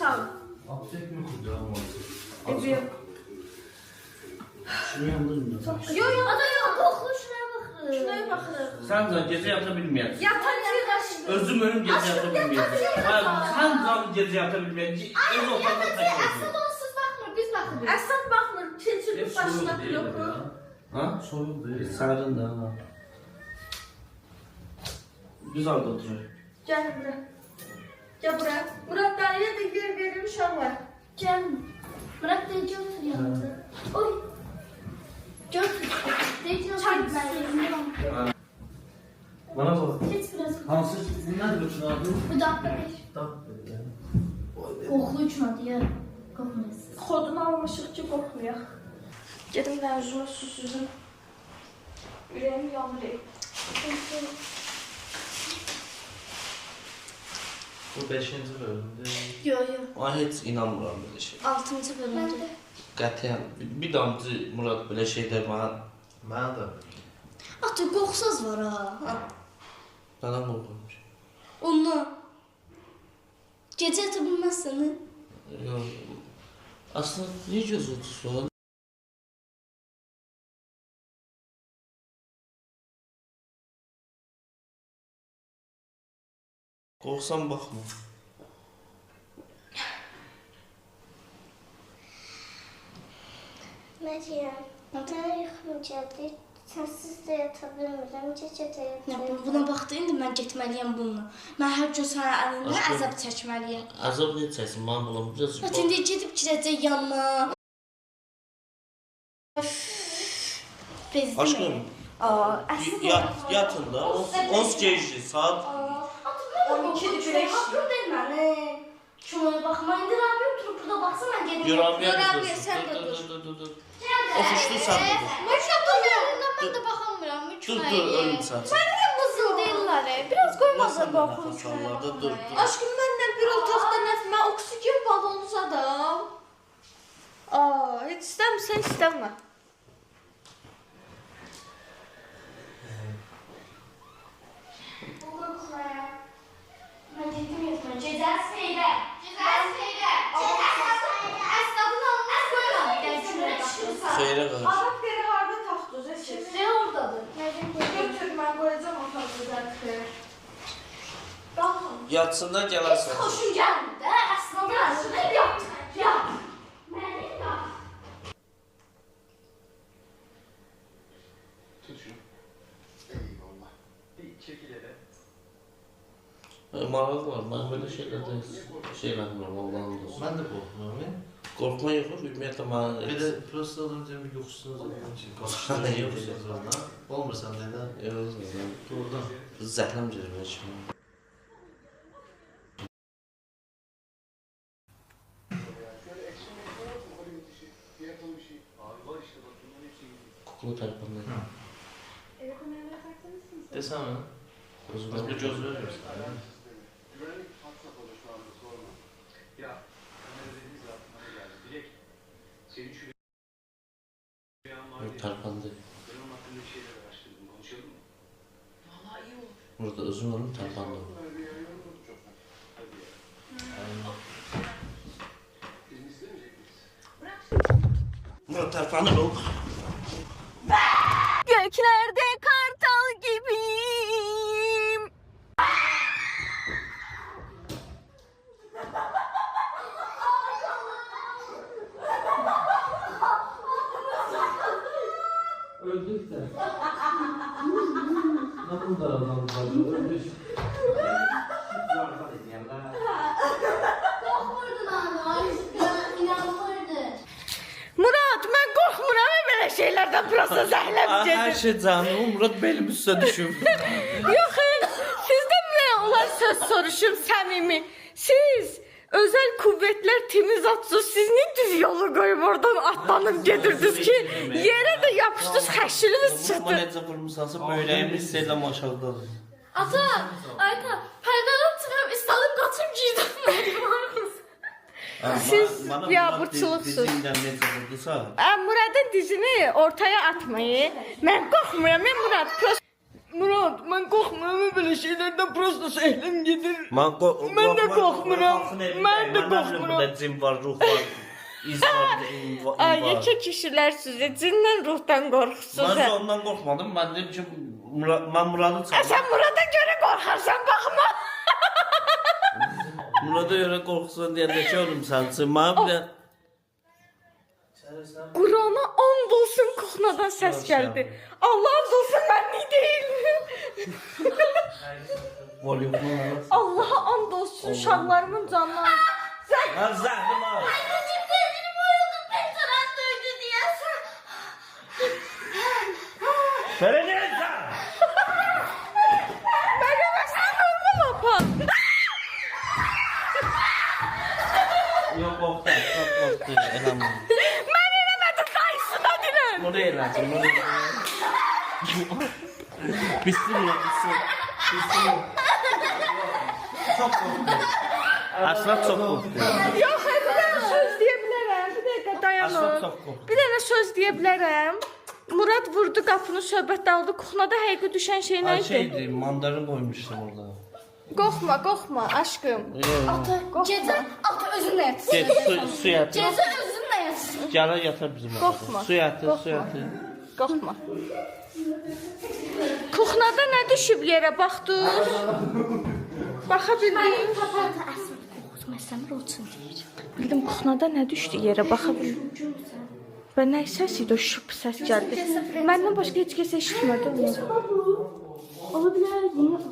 sağ ol. Aptek mi kuracağım Evet. Şunu yandırın da. Yok yok. Ada yok, koklu şuraya bakın. Şuraya bakırıq. Sen de gece yatabilmeyen. Yatacağız. Özüm önüm gece yatabilmeyen. Sen de gece yatabilmeyen. Öz otaqda tek Əsl olsun. o siz bakmır, biz bakırıq. Əsad baxmır. Hep Keçirib başına soyuq değil yoxu. ya. Ha? Soyuq değil. Sarın da ha. Güzel de oturuyor. Gel buraya. Gel buraya. Murat dayıya da yer verir uşaqlar. Gel. Murat deyəcə otur yanında. Oy. Götür. Deyəcə otur. Ben Bana bak. Geç biraz. Hansı bunlar bütün adı? Bu da beş. Dakika. Koklu uçmadı ya. Kokmayız. Kodunu almışıq ki, qorxmayaq. Gedim mən üzümü su süzüm. Ürəyim yanır. Bu 5. bölümde. Yo yo. Ay hiç inanmıram böyle şey. 6. bölümde. Qətiyyən. Bir damcı Murat belə şeylər mənə də. Ata qoxsuz var ha. Mənə qorxurmuş. Onunla. Gece yata bilmezsen. Yox. Aslında niyə göz otursun? Qorxsam baxma. Meryem, ben yuxum gəldi. Sənsiz də yata bilmirəm, gecə də yata Ya bilmirəm. buna baxdı indi mən getməliyəm bununla. Mən hər gün sənin əlində Aşkım. əzab çəkməliyəm. Azab necəsin? Mən bulam biraz. Bəs indi gedib girəcək yanına. Bezdim. Aşkım, yatın da. 10 gecə saat. 12-dir güneş. Haqqım deyil mənə. Kinoya baxma. İndi Rabi oturub burada baxsa mən gedim. Yorabiyə Rabiyə sən də dur. dur. Oxuşdu sən də dur. Mən şapın yanında mən də baxamıram. Dur, ölüm sən. Qızıl deyirlər. Biraz qoymasa Nəsən baxın. nəfəs allarda dur. Aşkım məndən bir otaqda mən oksigen balonu zadam. Heç istəmirsən, istəmə. Mən dedim yatma. Cezəl seyre. Cezəl seyre. Əsnadın alını qoyma. Gəl şuraya baxırsan. Xeyrə qarşı. Araq deri harda taxtız, eşit. Ne oradadır? Götür, mən qoyacam otaqda zərfə. Baxın. Yatsında Heç gələrsən. xoşum gəlmir də. Əsnadın alını yat. Yat. Mənim yat. Tut şunu. Eyvallah. Bir çekil hele. Maraq var. Mən belə şeylərdə şeylənmirəm, Allah'ın olsun. Ben de korkmuyorum ya. Qorxma yox, ümumiyyətlə mənə... Bir de prosta alınca bir yoxuşsunuz onun için. Sana yok. Olmur sen de de. Yox, Doğrudan. zəhləm gedir belə şey. Şöyle ekşimeyi koyarsın, böyle bir şey. Fiyatlı bir şey. Abi var işte bak bunların hepsi iyi. Kuklu tərpəndə. Desene. Özümə Bir göz veriyorsun. Güvenlik hat safhada şu anda sorma. Ya kamera dediğiniz aklıma geldi. Dilek. Senin şu rüyan var ya. tərpəndi. Ben onun hakkında bir şeyler araştırdım. Konuşalım mı? Vallahi iyi olur. Burada özüm önüm tərpəndi. Bir yayın olur çok. Hadi ya. Biz mi istemeyecek miyiz? Burada tərpənir ol. Göklerde kartal gibiyim. Öldük de. Ne kadar adam var? Öldük. Zarfat ediyorlar. Qorxmurdun ana. İnanmırdı. Murat, mən qorxmuram belə şeylərdən, burası zəhləm Her gedir. şey canım. Murat belim üstüne düşüp. Yox, sizdən mən olan söz soruşum səmimi. Siz özel kuvvetler temiz atsız, siz ne düz yolu koyup oradan atlanıp gedirdiniz ki yere de yapıştınız, xəşiliniz Ama çıxdı. necə vurmuşsansa böyrəyimi hiss edirəm aşağıda. Ata, Ayta, pərdən çıxıb istalıb qaçıb girdim. Siz biabırçılıqsınız. Dizindən necə vurdusa. Murat'ın dizini ortaya atmayı. Ben korkmuyorum, ben Murat. Murat, ben korkmuyorum böyle şeylerden prosto elim gelir. Ben Ben de korkmuram. Ben de Burada korkmuram. cin var, ruh var. İz var, in var. Ay, yekə kişilər sizə cindən ruhdan qorxusunuz. Ben ondan korkmadım. Ben dedim ki ben Murat'ı çağırdım. Sən burada görə qorxarsan, baxma. Murat'a göre korksun diye de şey oğlum sensin. Bana bile... Qurana and olsun kuxnadan səs gəldi. Allah and olsun mənlik deyil. Allaha and olsun uşaqlarımın canına. Ben zahrim abi. Vereceksin. Mənə məsələn normal apan. Yok korktu. Çok korktu. Elhamdülillah. Mən eləmədim, dayısına dilən. Bunu eğlensin. Bunu Bismillah. Bismillah. Çok korktu. Aslında çok korktu. Yox, bir dənə söz deyə bilərəm. Bir dəqiqə Aslında dayanın. çok korktu. Bir dənə söz deyə bilərəm. Murad vurdu qapını, söhbət dağıldı. Kuxnada həqiqi düşən şey nə Ay idi? şeydi, mandarin koymuştum orada. Qorxma, qorxma, aşkım. Gecə ata özünlə yatsın. Gel su yatır. Gecə özünlə yatsın. Gel yatar bizim orada. Korkma, Su yatır, korkma. su yatır. Qorxma. Kuxnada nə düşüb yerə baxdın? Baxa bildin? Məsəmir olsun deyir. Bildim kuxnada nə düşdü yerə, baxa bildim. Və nə səs idi, o şıp səs gəldi. Məndən başqa heç kəs eşitmədi. Ola bilər, bunu yox.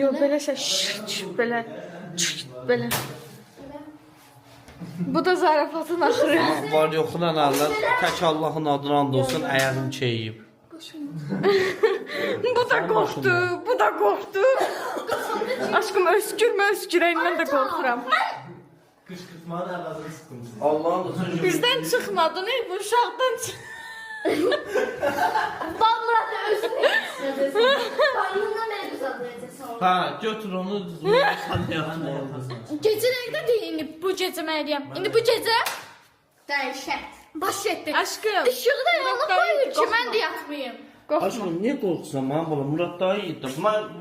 Yox, belə səs belə belə. Bu da zarafatın axırı. Var yoxuna Allah, tək Allahın adına and olsun, ayağım çeyib. Bu da qorxdu, bu da qorxdu. Aşkım öskürmə, öskürəyindən də qorxuram. Kışkırtmanın arasını sıkıntı. Allah'ın da sözü. Bizdən çıxmadın, ey bu uşaqdan çıx. Vallahi da özünlə yatsın. Qarnından belə qızardıracaqsan onu. Ha, götür onu, sen de yatma. Gecə nədə deyinib bu gecə Məryəm? İndi bu gecə dəhşət. Baş etdi. Aşkım. İşığı da yola qoyur ki, mən də yatmayım. Qorxma. Aşkım niye korksun bana bana? Murat daha iyiydi.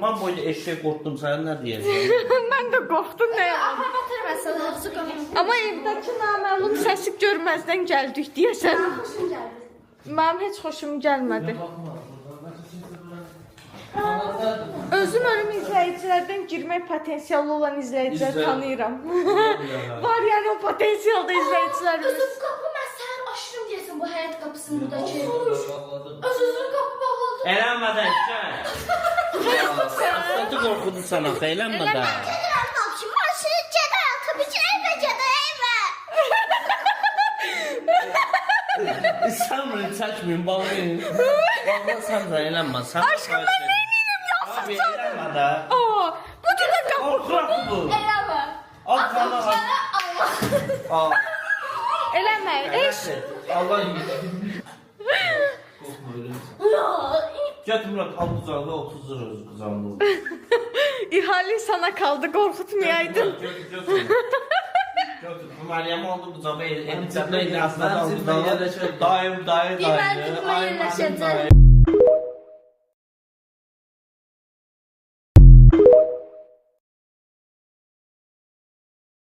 Ben böyle eşek korktum, sen ne diyeceksin? Mən də qorxdum nə yalan. Aha, batırməsən, hafızı qoyun. Amma evdəki naməlum səsi görməzdən gəldik deyəsən. Xoşum gəldi. Mənim heç xoşum gəlmədi. Özüm ölüm izləyicilərdən girmək potensialı olan izləyicilər tanıyıram. Var yəni o potensialda izləyicilərimiz. Özüm qapı mən səhər açdım deyəsən bu həyat qapısını buradakı. Özüm qapı bağladım. Eğlenmeden sen. Aslatı korkudun sana, eğlenmeden. İstanbul'u saçmayın, bağlayın. Vallahi sen de eğlenme. Aşkım ben neyim ya? Abi eğlenme de. Aa, bu dilə qapı. Korkurak bu. Eləmə. Al sana al. Allah. Al. Eləmə, eş. Allah iyi. Götür Murat, al buzağı 30 lira öz kızandı. İhale sana kaldı, qorxutmayaydın. Götür. Bu Meryem aldı buzağı, elini cebine aslında aldı. Daim. Deməli, bu yerləşəcək.